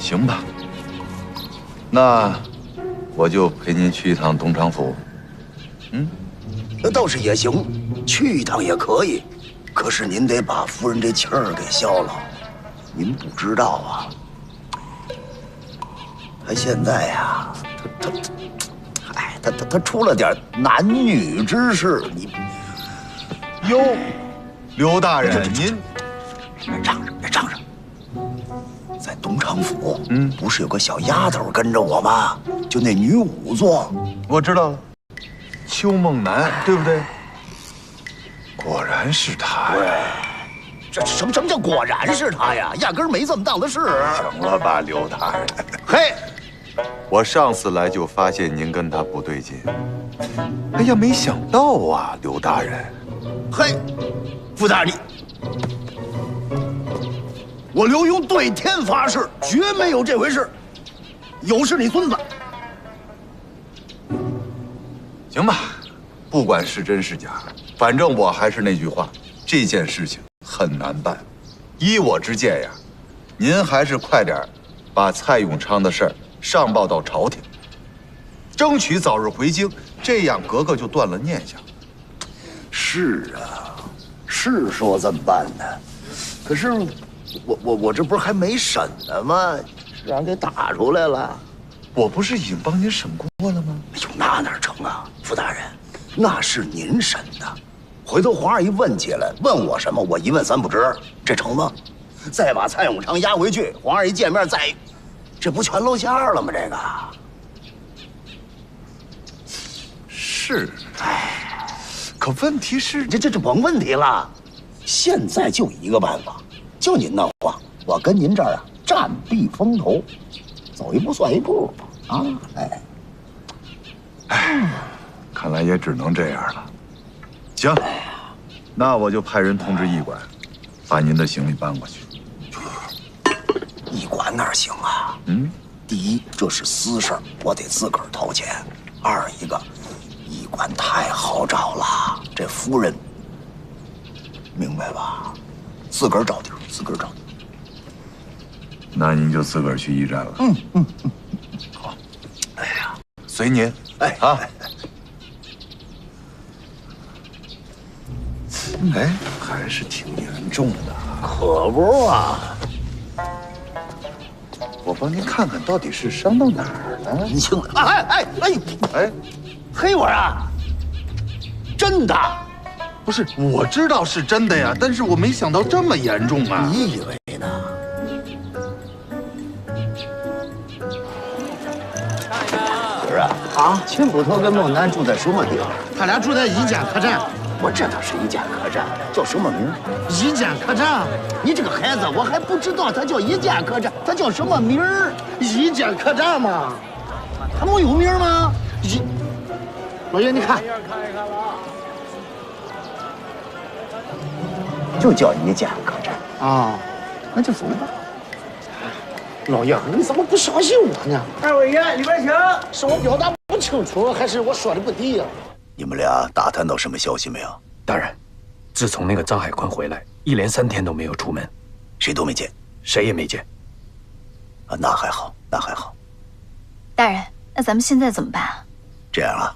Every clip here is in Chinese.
行吧，那我就陪您去一趟东厂府。那倒是也行，去一趟也可以。可是您得把夫人这气儿给消了。您不知道啊，他现在呀，他出了点男女之事。你哟，刘大人，您嚷嚷，在东厂府，不是有个小丫头跟着我吗？就那女仵作，我知道了，邱梦楠，对不对？果然是他呀！这什么叫果然是他呀？压根儿没这么档子事。行了吧，刘大人。嘿，我上次来就发现您跟他不对劲。哎呀，没想到啊，刘大人。嘿，傅大人，我刘墉对天发誓，绝没有这回事。有是你孙子。行吧，不管是真是假，反正我还是那句话，这件事情很难办。依我之见呀，您还是快点把蔡永昌的事儿上报到朝廷，争取早日回京，这样格格就断了念想。是啊，是说这么办的，可是我这不是还没审呢吗？让人给打出来了。我不是已经帮您审过了吗？哎呦，那哪成啊，傅大人，那是您审的。回头皇上一问起来，问我什么，我一问三不知，这成吗？再把蔡永昌押回去，皇上一见面再，这不全露馅了吗？这个是，哎，可问题是，这甭问题了，现在就一个办法，就您那话，我跟您这儿啊暂避风头，走一步算一步吧。啊，看来也只能这样了。行，那我就派人通知驿馆，把您的行李搬过去。驿馆哪行啊？第一，这是私事儿，我得自个儿掏钱；二一个，驿馆太好找了，这夫人，明白吧？自个儿找地儿，自个儿找地儿。那您就自个儿去驿站了。好。哎呀，随您。哎啊。哎，还是挺严重的。可不啊！我帮您看看到底是伤到哪儿了。你轻点！哎，黑我啊！真的？不是，我知道是真的呀，但是我没想到这么严重啊！你以为呢？儿啊，秦捕头跟孟楠住在什么地方？他俩住在一间客栈。我知道是一间客栈，叫什么名？一间客栈。你这个孩子，我还不知道他叫一间客栈，他叫什么名儿？一间客栈嘛，他没有名吗？老爷，你看，就叫一间客栈啊，那就走吧。老爷，你怎么不相信我呢？二位爷，里边请。是我表达不清楚，还是我说的不对呀？你们俩打探到什么消息没有？大人，自从那个张海坤回来，一连3天都没有出门，谁都没见，谁也没见。啊，那还好，那还好。大人，那咱们现在怎么办啊？这样啊，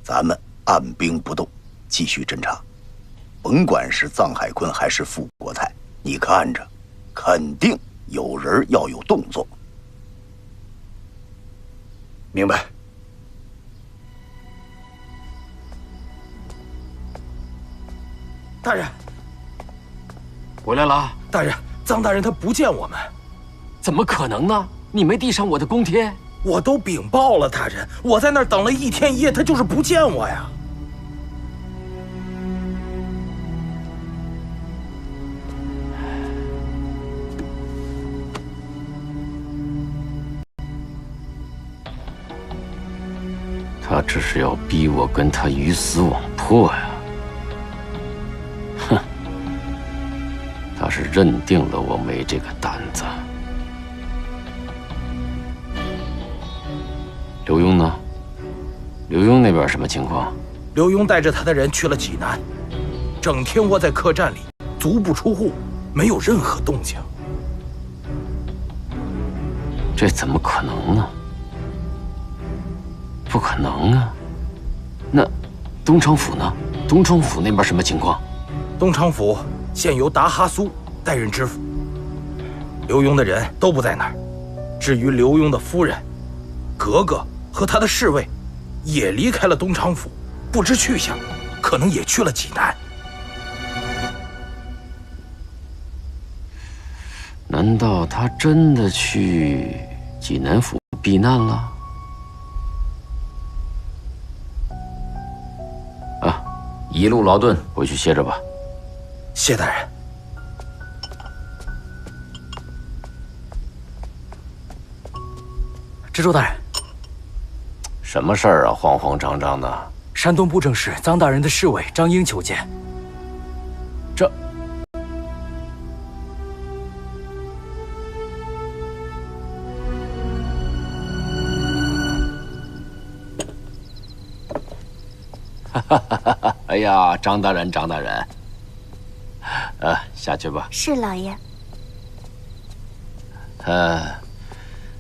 咱们按兵不动，继续侦查。甭管是臧海坤还是傅国泰，你看着，肯定有人要有动作。明白。大人，回来了。大人，臧大人他不见我们，怎么可能呢？你没递上我的供贴？我都禀报了，大人，我在那儿等了1天1夜，他就是不见我呀。他只是要逼我跟他鱼死网破呀！哼，他是认定了我没这个胆子。刘墉呢？刘墉那边什么情况？刘墉带着他的人去了济南，整天窝在客栈里，足不出户，没有任何动静。这怎么可能呢？不可能啊！那东昌府呢？东昌府那边什么情况？东昌府现由达哈苏担任知府，刘墉的人都不在那儿。至于刘墉的夫人、格格和他的侍卫，也离开了东昌府，不知去向，可能也去了济南。难道他真的去济南府避难了？啊，一路劳顿，回去歇着吧。谢大人。知州大人，什么事儿啊？慌慌张张的。山东布政使臧大人的侍卫张英求见。这。哎呀，张大人，张大人，下去吧。是老爷。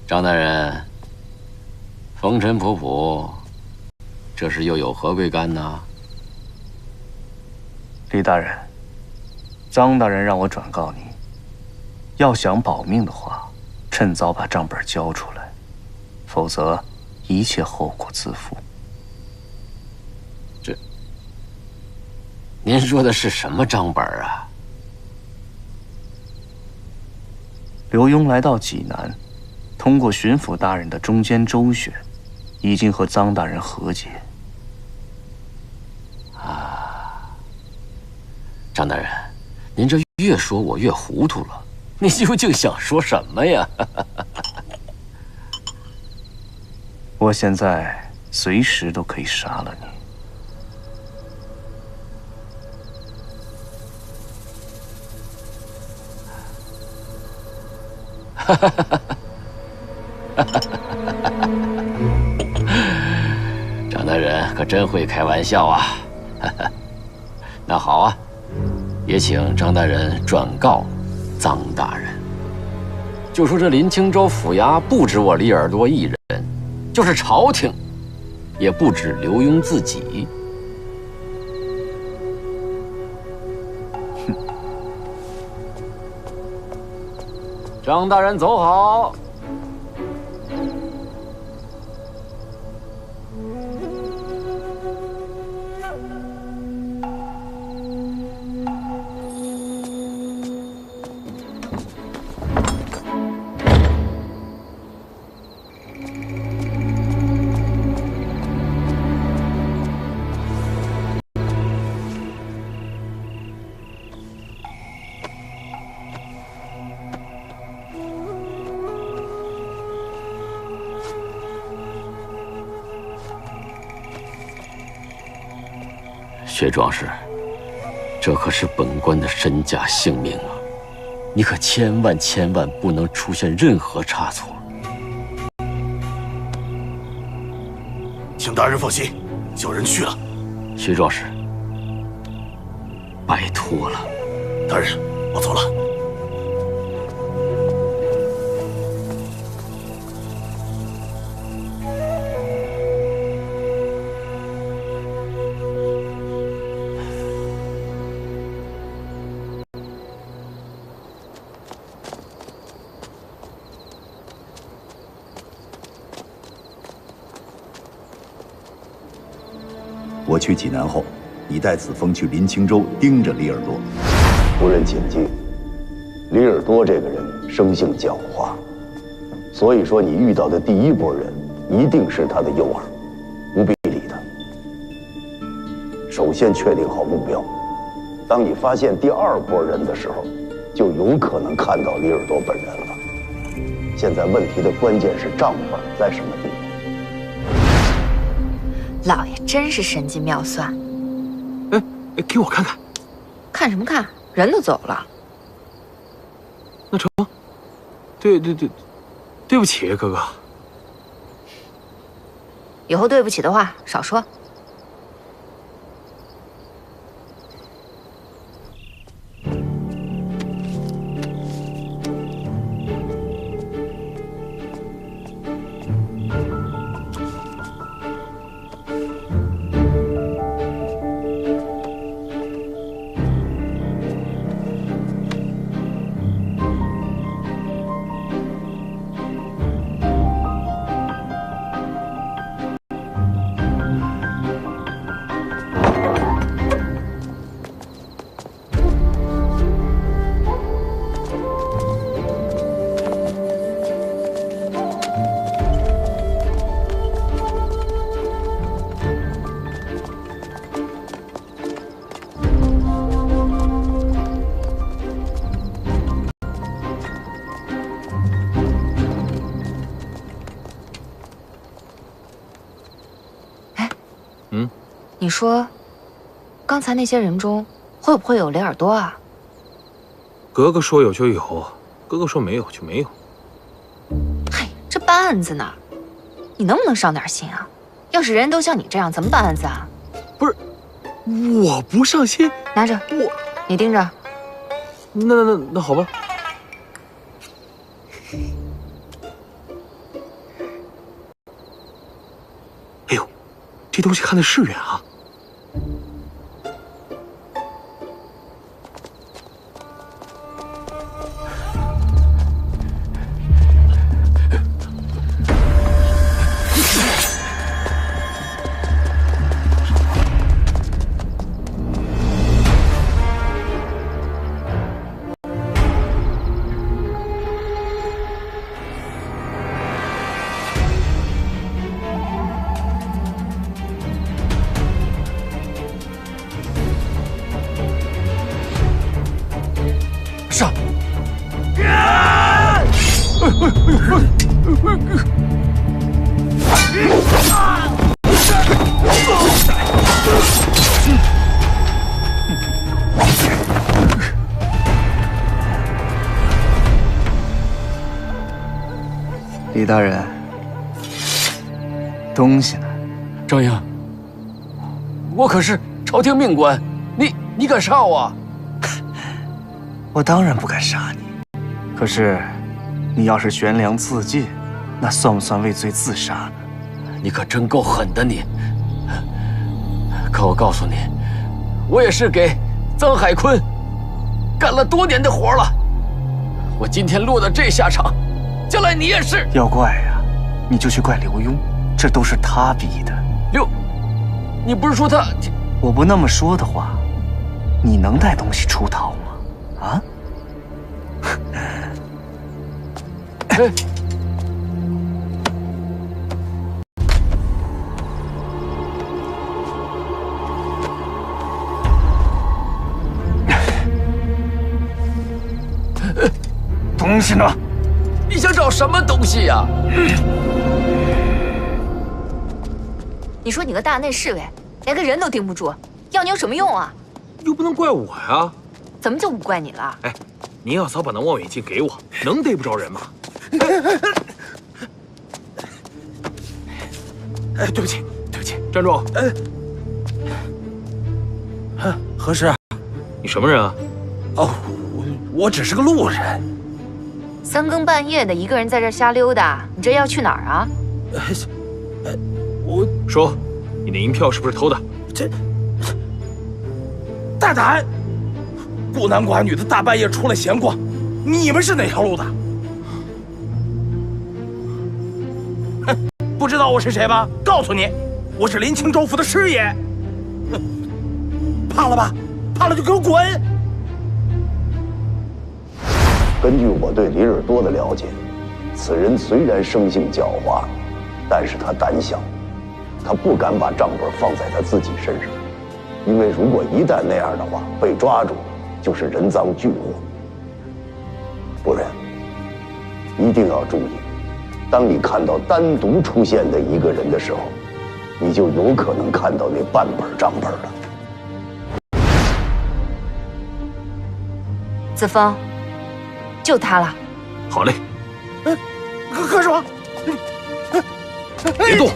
张大人，风尘仆仆，这是又有何贵干呢？李大人，臧大人让我转告你，要想保命的话，趁早把账本交出来，否则一切后果自负。您说的是什么账本啊？刘墉来到济南，通过巡抚大人的中间周旋，已经和臧大人和解。张大人，您这越说我越糊涂了，你究竟想说什么呀？我现在随时都可以杀了你。张大人可真会开玩笑啊！那好啊，也请张大人转告臧大人，就说这林清州府衙不止我李耳朵一人，就是朝廷，也不止刘墉自己。张大人走好。薛壮士，这可是本官的身家性命啊！你可千万不能出现任何差错。请大人放心，叫人去了。薛壮士，拜托了。大人，我走了。我去济南后，你带子枫去林清州盯着李耳朵。夫人请进。李耳朵这个人生性狡猾，所以说你遇到的第一波人一定是他的诱饵，不必理他。首先确定好目标，当你发现第二波人的时候，就有可能看到李耳朵本人了。现在问题的关键是账本在什么地方？老爷真是神机妙算。给我看看。看什么看？人都走了。那成。对不起，哥哥。以后对不起的话少说。你说，刚才那些人中会不会有雷尔多啊？格格说有就有，格格说没有就没有。嘿，这办案子呢，你能不能上点心啊？要是人人都像你这样，怎么办案子啊？不是，我不上心。拿着，你盯着。那好吧。哎呦，这东西看的是远啊！上！李大人，东西呢？张英，我可是朝廷命官，你敢杀我？我当然不敢杀你，可是，你要是悬梁自尽，那算不算畏罪自杀呢？你可真够狠的你！可我告诉你，我也是给臧海坤干了多年的活了。我今天落到这下场，将来你也是。要怪呀，你就去怪刘墉，这都是他逼的。你不是说他？我不那么说的话，你能带东西出逃吗？啊？哎，东西呢？你想找什么东西呀？你说你个大内侍卫，连个人都盯不住，要你有什么用啊？又不能怪我呀。怎么就不怪你了？哎，您要早把那望远镜给我，能逮不着人吗？哎，对不起，站住！何师，你什么人啊？哦，我只是个路人。三更半夜的，一个人在这瞎溜达，你这要去哪儿啊？我说，你的银票是不是偷的？这大胆！孤男寡女的大半夜出来闲逛，你们是哪条路的？哼，不知道我是谁吧？告诉你，我是临清州府的师爷。哼，怕了吧？怕了就给我滚！根据我对李尔多的了解，此人虽然生性狡猾，但是他胆小，他不敢把账本放在他自己身上，因为如果一旦那样的话，被抓住就是人赃俱获。不然，一定要注意，当你看到单独出现的一个人的时候，你就有可能看到那半本账本了。子枫，就他了。好嘞。干什么？别动！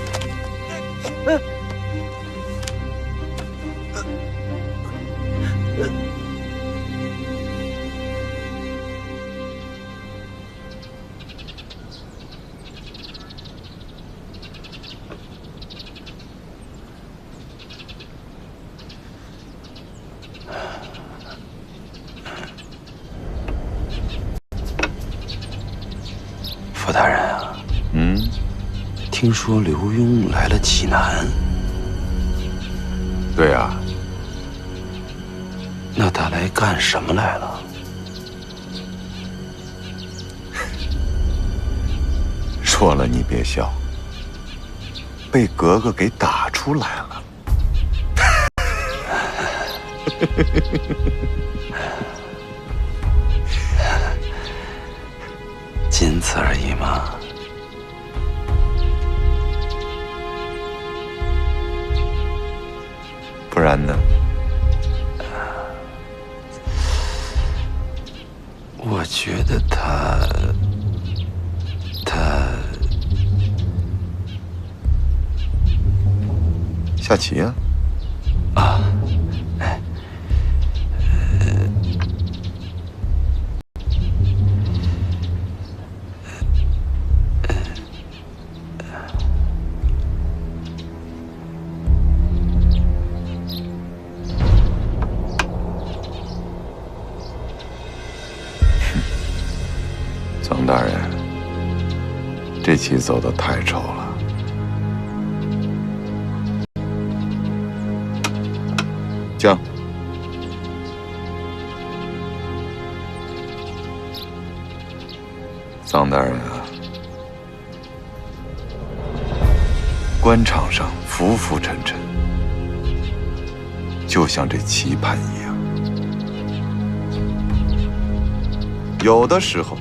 傅大人啊，听说刘墉来了济南。对啊。那他来干什么来了？说了你别笑，被格格给打出来了。仅此而已吗？然呢？我觉得他下棋呀？啊，曾大人，这棋走得太丑了。将。臧大人啊，官场上浮浮沉沉，就像这棋盘一样，有的时候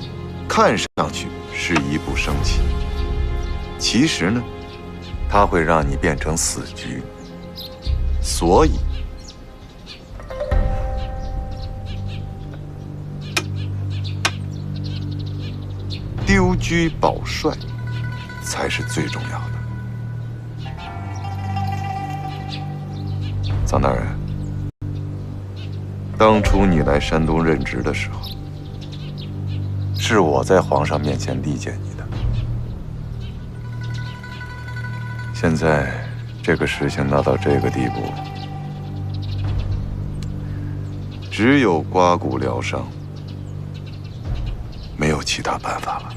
看上去是一步升棋，其实呢，它会让你变成死局。所以，丢车保帅才是最重要的。臧大人，当初你来山东任职的时候，是我在皇上面前力荐你的。现在这个事情闹到这个地步，只有刮骨疗伤，没有其他办法了。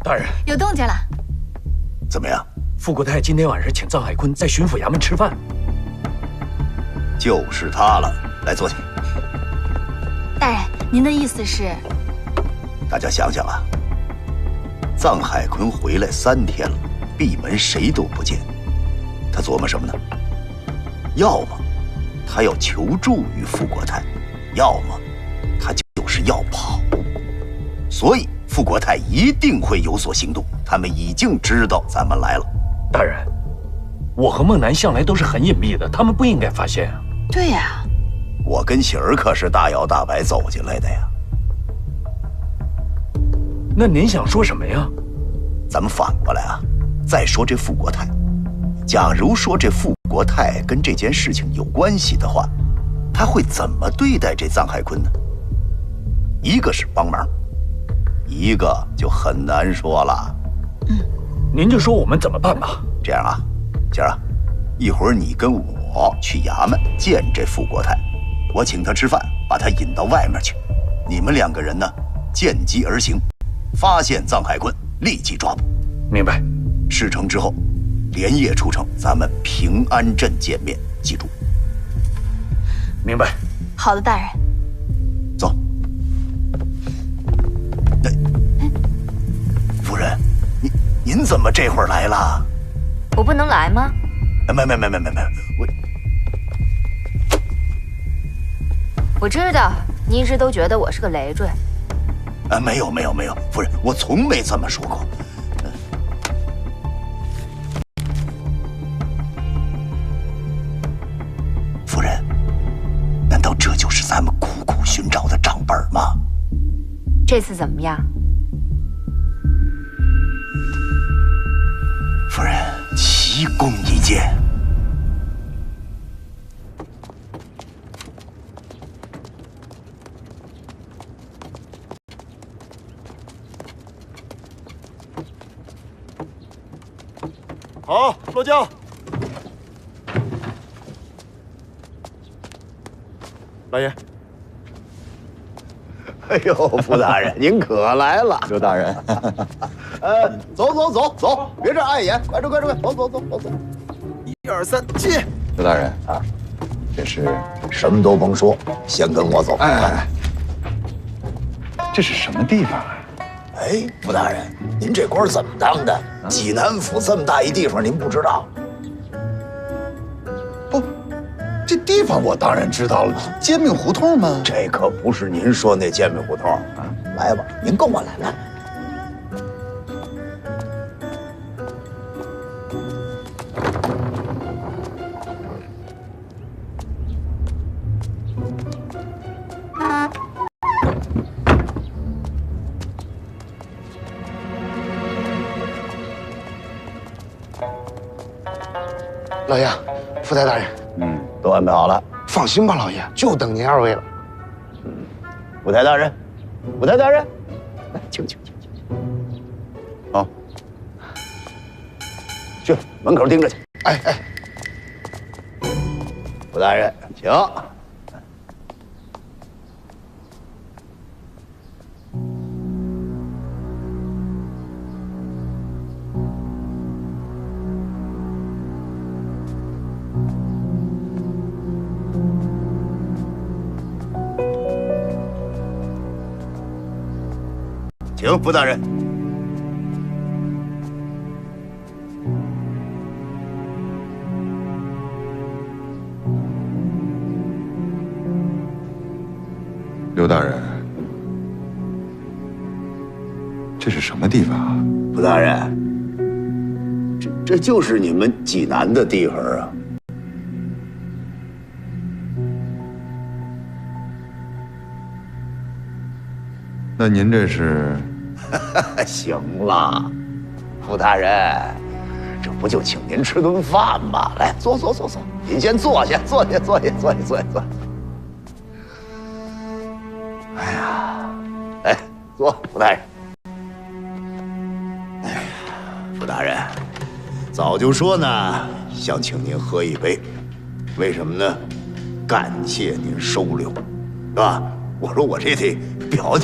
大人，有动静了。怎么样？傅国泰今天晚上请臧海坤在巡抚衙门吃饭。就是他了，来坐下。大人，您的意思是？大家想想啊，臧海坤回来3天了，闭门谁都不见，他琢磨什么呢？要么他要求助于傅国泰，要么他就是要跑。所以傅国泰一定会有所行动，他们已经知道咱们来了。大人，我和孟南向来都是很隐秘的，他们不应该发现啊。对呀，我跟喜儿可是大摇大摆走进来的呀。那您想说什么呀？咱们反过来啊，再说这傅国泰。假如说这傅国泰跟这件事情有关系的话，他会怎么对待这臧海坤呢？一个是帮忙，一个就很难说了。您就说我们怎么办吧。这样啊，今儿啊，一会儿你跟我去衙门见这傅国泰，我请他吃饭，把他引到外面去。你们2个人呢，见机而行，发现臧海坤立即抓捕。明白。事成之后，连夜出城，咱们平安镇见面，记住。明白。好的，大人。走。夫人，您怎么这会儿来了？我不能来吗？没，我知道你一直都觉得我是个累赘，没有，夫人，我从没这么说过。夫人，难道这就是咱们苦苦寻找的账本吗？这次怎么样？夫人，奇功一件。好，落轿。老爷。哎呦，傅大人，您可来了。刘大人，走，别这碍眼，快走，走。1、2、3，进。刘大人啊，这是什么都甭说，先跟我走。哎，这是什么地方啊？哎，傅大人，您这官怎么当的？济南府这么大一地方，您不知道？不，这地方我当然知道了，煎饼胡同吗？这可不是您说那煎饼胡同啊！来吧，您跟我来。老爷，福太大人，都安排好了。放心吧，老爷，就等您2位了。五台大人，来，请。好，去门口盯着去。哎，五大人，请。请傅大人。刘大人，这是什么地方啊？傅大人，这就是你们济南的地方啊。那您这是？行了，傅大人，这不就请您吃顿饭吗？来，坐，您先坐下，坐下。哎呀，来坐，傅大人。哎呀，傅大人，早就说呢，想请您喝一杯，为什么呢？感谢您收留，是吧？我说我这得表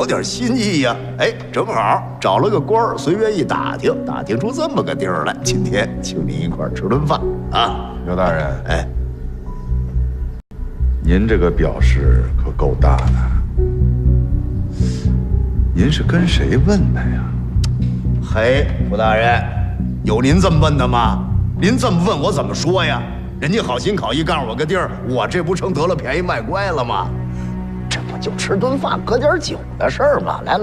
点心意呀！哎，正好找了个官儿，随便一打听出这么个地儿来。今天请您一块儿吃顿饭啊，刘大人。哎，您这个表示可够大的。您是跟谁问的呀？嘿，傅大人，有您这么问的吗？您这么问我怎么说呀？人家好心好意告诉我个地儿，我这不成得了便宜卖乖了吗？这不就吃顿饭喝点酒的事儿吗？来。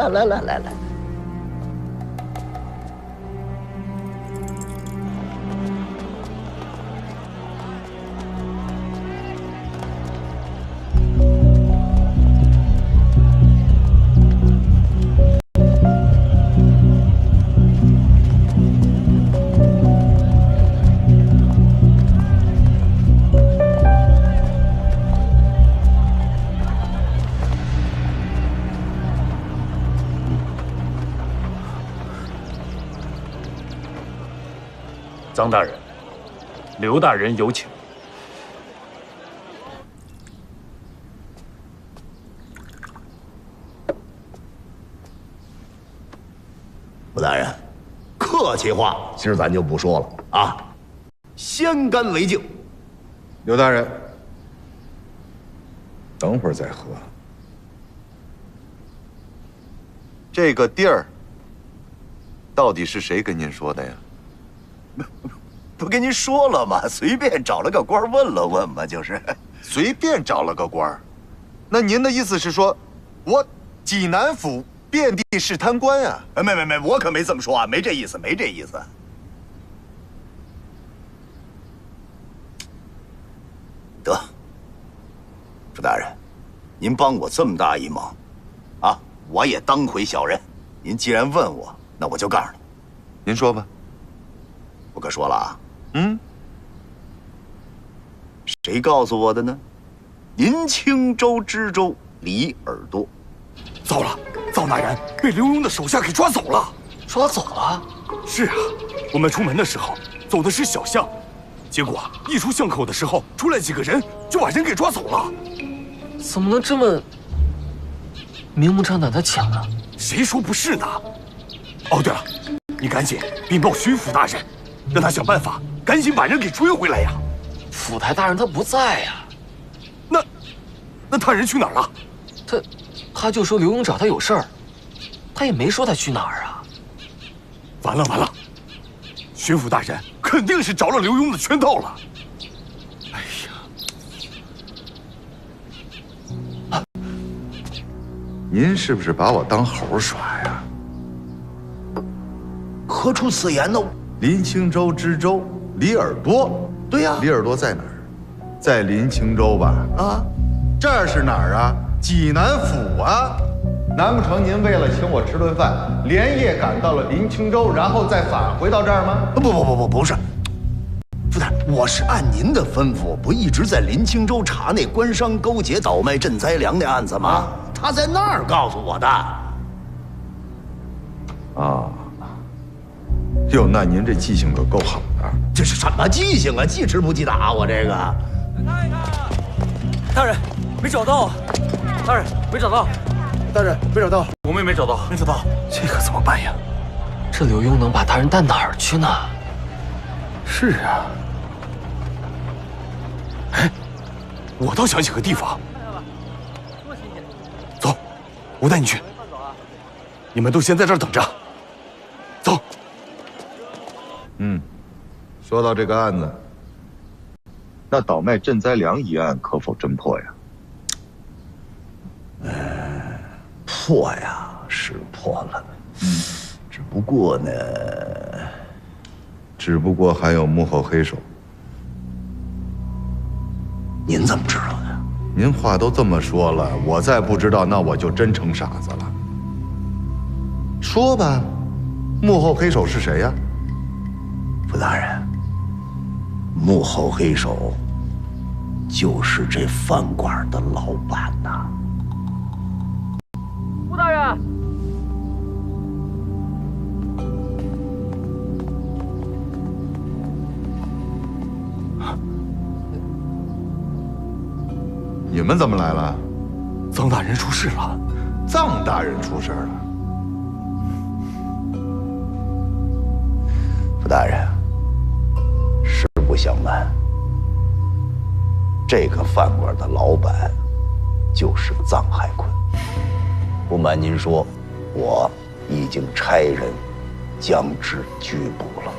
臧大人，刘大人有请。傅大人，客气话今儿咱就不说了啊，先干为敬。刘大人，等会儿再喝。这个地儿到底是谁跟您说的呀？不跟您说了吗？随便找了个官问了问嘛，就是随便找了个官儿。那您的意思是说，我济南府遍地是贪官啊！没，我可没这么说啊，没这意思，没这意思。得，朱大人，您帮我这么大一忙，啊，我也当回小人。您既然问我，那我就告诉你。您说吧。不可说了啊。嗯。谁告诉我的呢？临清州知州李耳朵。糟了，臧大人被刘墉的手下给抓走了。抓走了？是啊，我们出门的时候走的是小巷，结果一出巷口的时候，出来几个人就把人给抓走了。怎么能这么明目张胆的抢呢？谁说不是呢？哦，对了，你赶紧禀报巡抚大人，让他想办法赶紧把人给追回来呀。府台大人他不在呀。那他人去哪儿了？他就说刘墉找他有事儿，他也没说他去哪儿啊。完了，巡抚大人肯定是着了刘墉的圈套了。哎呀，您是不是把我当猴耍呀？何出此言呢？临清州知州李耳朵。对呀，李耳朵在哪儿？在临清州吧？啊，这儿是哪儿啊？济南府啊。难不成您为了请我吃顿饭，连夜赶到了临清州，然后再返回到这儿吗？不是，副大人，我是按您的吩咐，不一直在临清州查那官商勾结、倒卖赈灾粮的案子吗？他在那儿告诉我的。啊，哟，那您这记性可够好的。这是什么记性啊？记吃不记打，我这个。大人，没找到。大人，没找到。大人，没找到。我们也没找到。这可怎么办呀？这刘墉能把大人带哪儿去呢？是啊。哎，我倒想起个地方。走，我带你去。你们都先在这儿等着。走。说到这个案子，那倒卖赈灾粮一案可否侦破呀？破呀，是破了。只不过呢，还有幕后黑手。您怎么知道的？您话都这么说了，我再不知道，那我就真成傻子了。说吧，幕后黑手是谁呀？副大人，幕后黑手就是这饭馆的老板呐。副大人，你们怎么来了？臧大人出事了。臧大人出事了。副大人，实不相瞒，这个饭馆的老板就是臧海坤。不瞒您说，我已经差人将之拘捕了。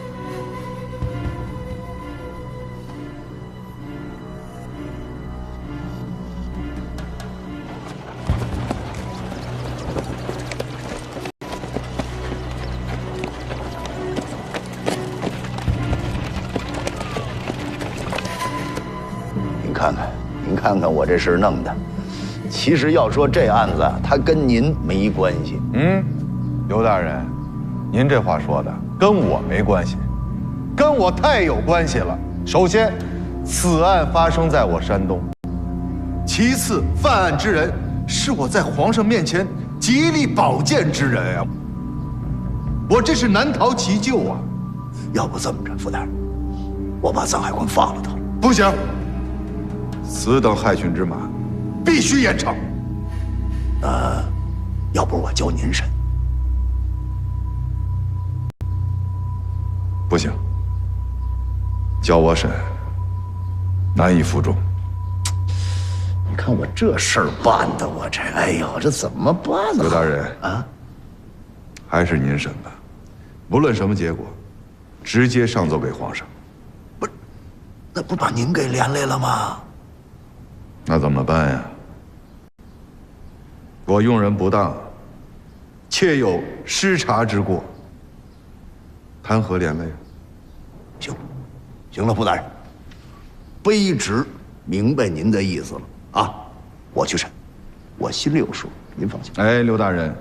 您看看我这事弄的，其实要说这案子，它跟您没关系。刘大人，您这话说的跟我没关系，跟我太有关系了。首先，此案发生在我山东；其次，犯案之人是我在皇上面前极力保荐之人啊，我这是难逃其咎啊。要不这么着，副大人，我把臧海坤放了他。不行。此等害群之马，必须严惩。要不我教您审？不行，教我审，难以服众。你看我这事儿办的，我这，哎呦，这怎么办呢？刘大人啊，还是您审吧，无论什么结果，直接上奏给皇上。不是，那不把您给连累了吗？那怎么办呀？我用人不当，切有失察之过，谈何连累？行，行了，傅大人，卑职明白您的意思了啊，我去审，我心里有数，您放心。哎，刘大人，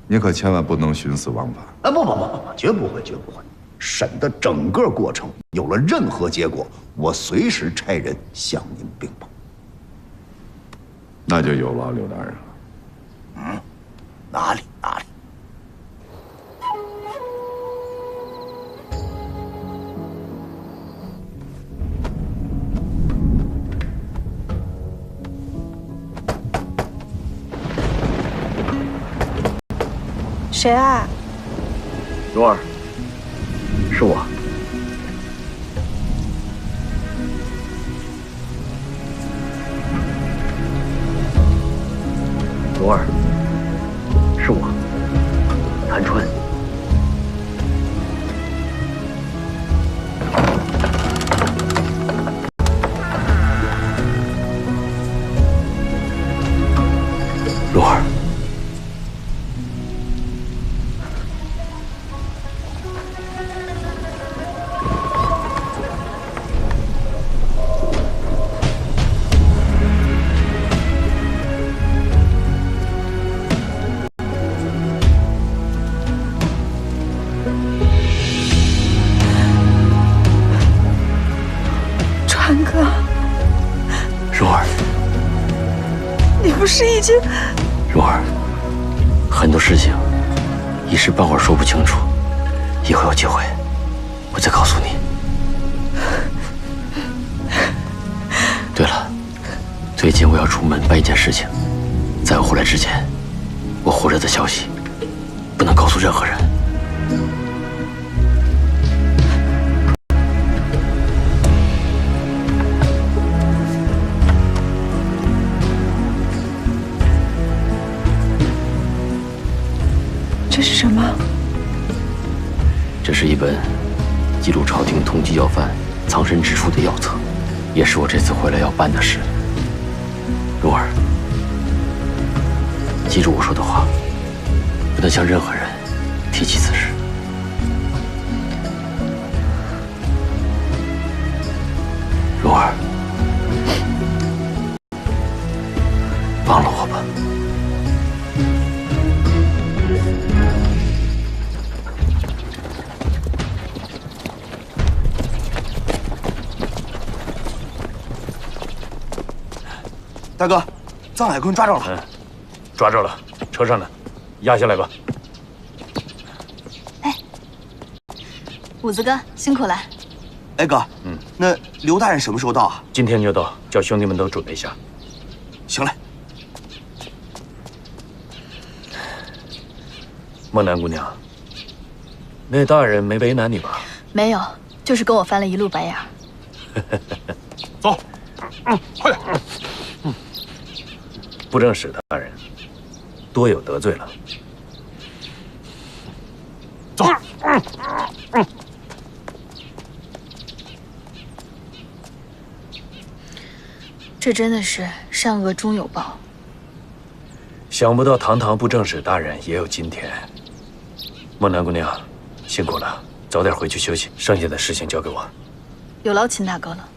你可千万不能徇私枉法。啊，不，绝不会，绝不会。审的整个过程有了任何结果，我随时差人向您禀报。那就有劳刘大人了。嗯，哪里？谁啊？蓉儿，是我。蓉儿，是我，谭春。蓉儿。川哥，蓉儿，你不是已经……蓉儿，很多事情一时半会儿说不清楚，以后有机会我再告诉你。对了，最近我要出门办一件事情，在我回来之前，我活着的消息不能告诉任何人。这是什么？这是一本记录朝廷通缉要犯藏身之处的要册，也是我这次回来要办的事。蓉儿，记住我说的话，不能向任何人提起此事。蓉儿，忘了我吧。大哥，藏海坤抓着了。抓着了，车上呢，押下来吧。五子哥辛苦了。哎哥，那刘大人什么时候到啊？今天就到，叫兄弟们都准备下。行嘞。莫南姑娘，那大人没为难你吧？没有，就是跟我翻了一路白眼。走，快点。不正使大人多有得罪了。走。这真的是善恶终有报。想不到堂堂布政使大人也有今天。莫南姑娘，辛苦了，早点回去休息，剩下的事情交给我。有劳秦大哥了。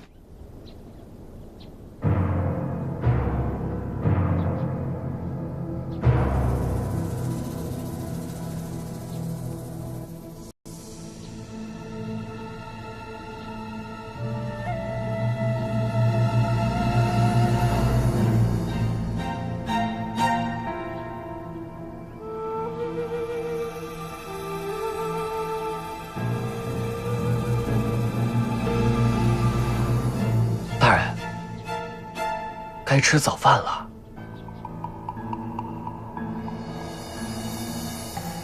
大人，该吃早饭了。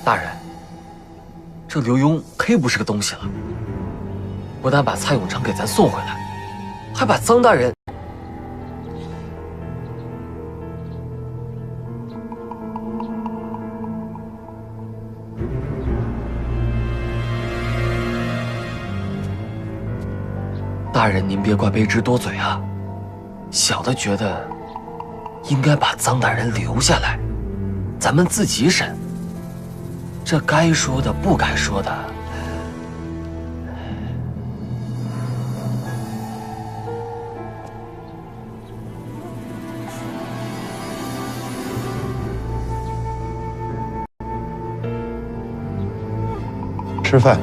大人，这刘墉忒不是个东西了，不但把蔡永成给咱送回来，还把臧大人……大人，您别怪卑职多嘴啊。小的觉得，应该把臧大人留下来，咱们自己审，这该说的不该说的，吃饭。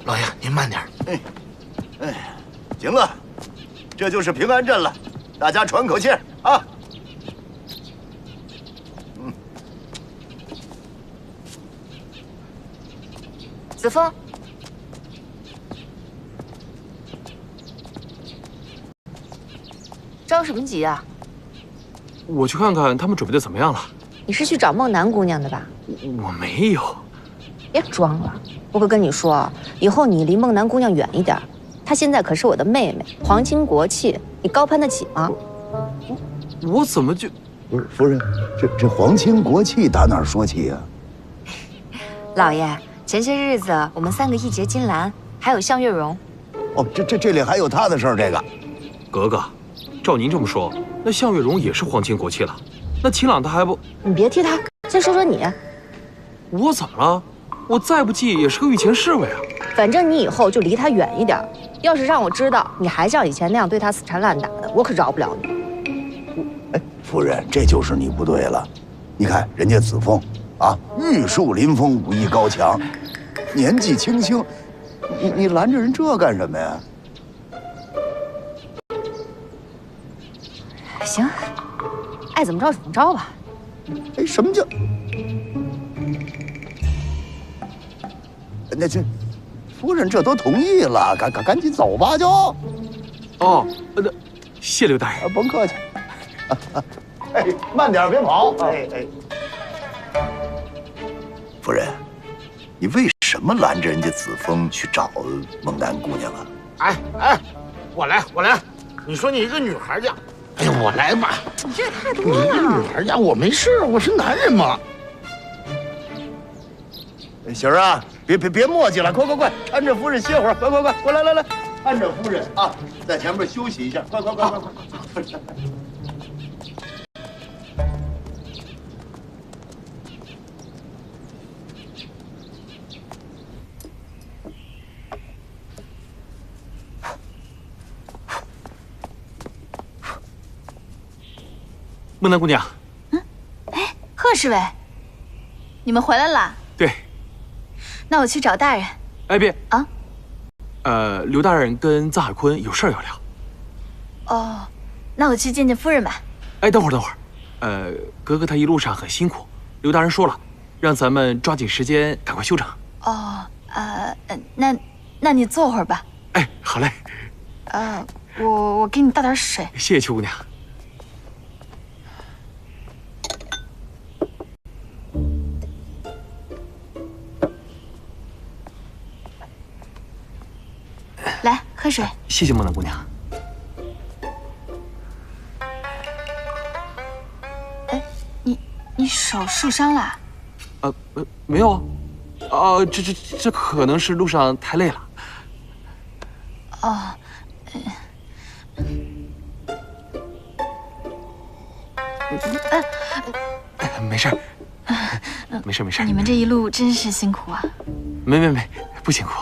老爷，您慢点。行了，这就是平安镇了，大家喘口气啊。子枫，着什么急啊？我去看看他们准备的怎么样了。你是去找孟南姑娘的吧？我没有。别装了，我可跟你说，以后你离孟南姑娘远一点。她现在可是我的妹妹，皇亲国戚，你高攀得起吗？我怎么就……不是夫人，这皇亲国戚打哪儿说起呀？老爷，前些日子我们3个义结金兰，还有向月容。哦，这里还有他的事儿。这个，格格，照您这么说，那向月容也是皇亲国戚了。那秦朗他还不……你别提他，先说说你。我怎么了？我再不济也是个御前侍卫啊。反正你以后就离他远一点。要是让我知道你还像以前那样对他死缠烂打的，我可饶不了你。哎，夫人，这就是你不对了。你看人家子枫啊，玉树临风，武艺高强，年纪轻轻，你拦着人这干什么呀？行，爱怎么着怎么着吧。哎，什么叫？那这，夫人这都同意了，赶紧走吧就。哦，那谢刘大人，甭客气。哎，慢点，别跑。哎。夫人，你为什么拦着人家子枫去找孟南姑娘啊？哎，我来。你说你一个女孩家，哎呀，我来吧。你这也太多你一个女孩家，我没事，我是男人嘛。行啊，别磨叽了，快，搀着夫人歇会儿，快，来，搀着夫人啊，在前面休息一下，快。孟南姑娘，哎，贺侍卫，你们回来了？对。那我去找大人。哎，别啊！刘大人跟臧海坤有事儿要聊。哦，那我去见见夫人吧。哎，等会儿，格格她一路上很辛苦，刘大人说了，让咱们抓紧时间赶快休整。哦，那你坐会儿吧。哎，好嘞。我给你倒点水。谢谢邱姑娘。来，喝水。谢谢孟南姑娘。哎，你手受伤了？没有啊。这可能是路上太累了。哦，没事儿，没事。你们这一路真是辛苦啊。没，不辛苦。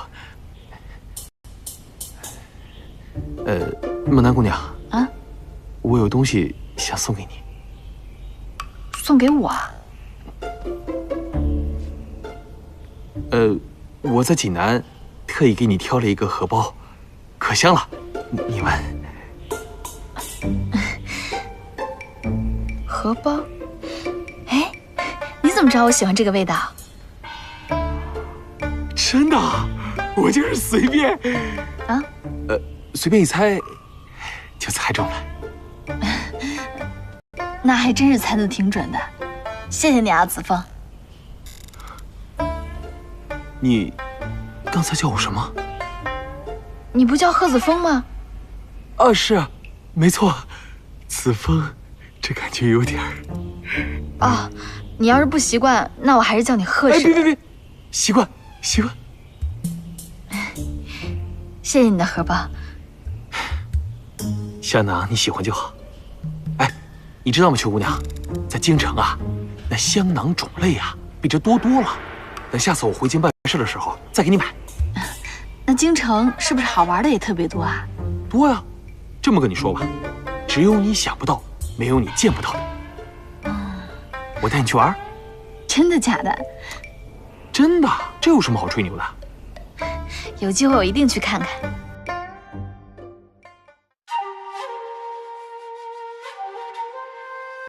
孟南姑娘啊，我有东西想送给你。送给我？我在济南特意给你挑了一个荷包，可香了，你闻。荷包？哎，你怎么知道我喜欢这个味道？真的，我就是随便啊，随便一猜，就猜中了。那还真是猜得挺准的，谢谢你啊，子枫。你刚才叫我什么？你不叫贺子枫吗？啊，是啊，没错，子枫，这感觉有点儿。哦，你要是不习惯，那我还是叫你贺氏。哎，别，习惯。谢谢你的荷包。香囊你喜欢就好。哎，你知道吗，邱姑娘，在京城啊，那香囊种类啊比这多多了。等下次我回京办事的时候再给你买。那京城是不是好玩的也特别多啊？多呀，这么跟你说吧，只有你想不到，没有你见不到的。我带你去玩。真的假的？真的，这有什么好吹牛的？有机会我一定去看看。